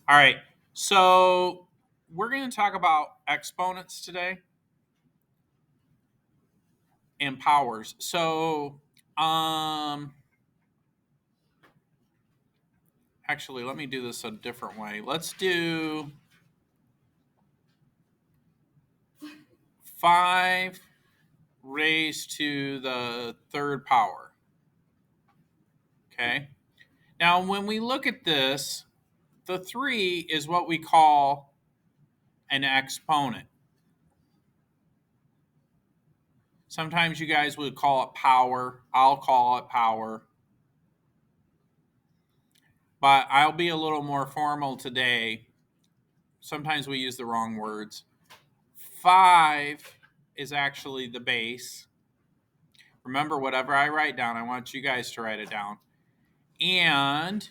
All right. So we're going to talk about exponents today and powers. So, actually, let me do this a different way. Let's do 5 raised to the third power. Okay. Now, when we look at this, the 3 is what we call an exponent. Sometimes you guys would call it power. I'll call it power. But I'll be a little more formal today. Sometimes we use the wrong words. 5 is actually the base. Remember, whatever I write down, I want you guys to write it down. And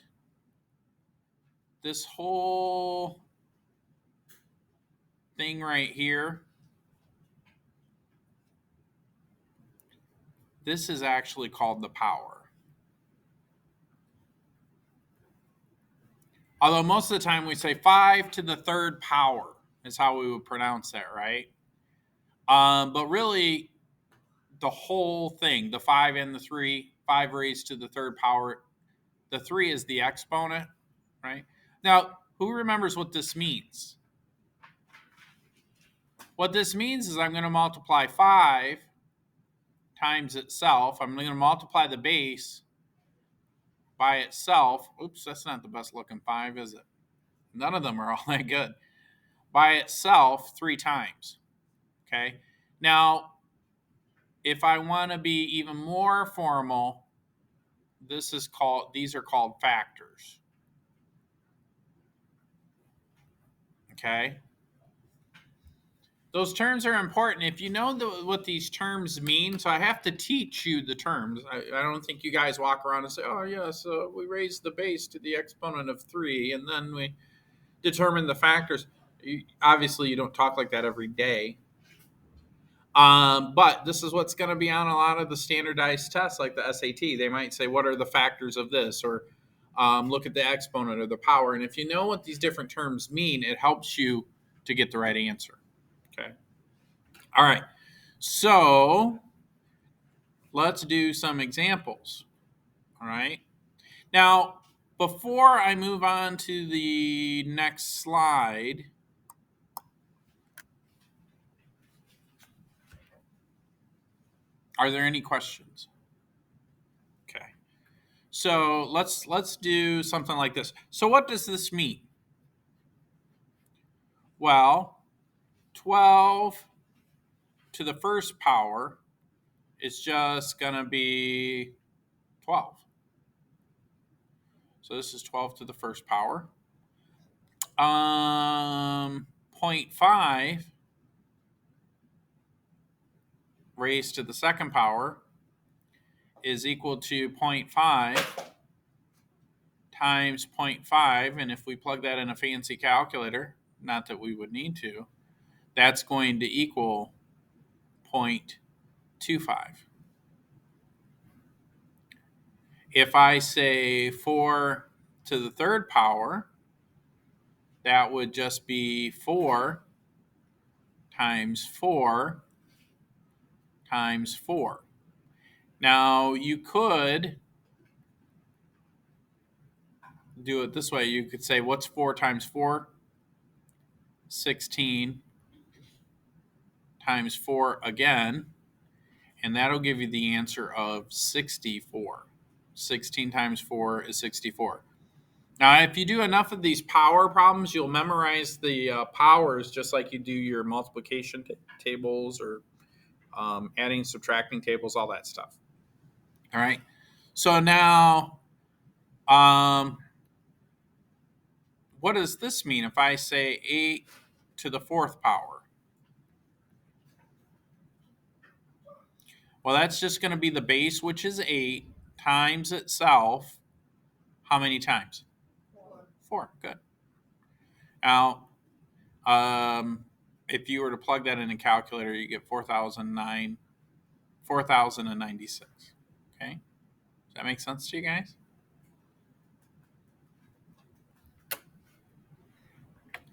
this whole thing right here, this is actually called the power. Although most of the time we say 5 to the third power is how we would pronounce that, right? But really, the whole thing, the 5 and the 3, 5 raised to the third power, the 3 is the exponent, right? Now, who remembers what this means? What this means is I'm going to multiply 5 times itself. I'm going to multiply the base by itself. Oops, that's not the best looking 5, is it? None of them are all that good. By itself 3 times. Okay. Now, if I want to be even more formal, these are called factors. Okay. Those terms are important. If you know what these terms mean, so I have to teach you the terms. I don't think you guys walk around and say, oh, yeah, so we raise the base to the exponent of 3, and then we determine the factors. Obviously, you don't talk like that every day. But this is what's going to be on a lot of the standardized tests, like the SAT. They might say, what are the factors of this? Or look at the exponent or the power. And if you know what these different terms mean, it helps you to get the right answer. Okay. All right. So let's do some examples. All right. Now, before I move on to the next slide, are there any questions? Okay. So let's do something like this. So what does this mean? Well, 12 to the first power is just going to be 12. So this is 12 to the first power. 0.5 raised to the second power is equal to 0.5 times 0.5. And if we plug that in a fancy calculator, not that we would need to, that's going to equal 0.25. If I say 4 to the third power, that would just be 4 times 4 times 4. Now, you could do it this way. You could say, what's 4 times 4? 16 times 4 again, and that'll give you the answer of 64. 16 times 4 is 64. Now, if you do enough of these power problems, you'll memorize the powers just like you do your multiplication tables or adding, subtracting tables, all that stuff. All right. So now, what does this mean if I say 8 to the fourth power? Well, that's just going to be the base, which is 8, times itself. How many times? 4. Good. Now, if you were to plug that in a calculator, you get 4,096. Okay? Does that make sense to you guys?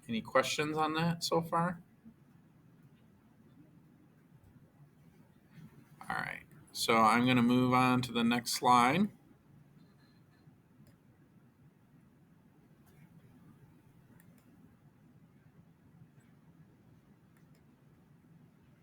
Any questions on that so far? All right. So I'm going to move on to the next slide.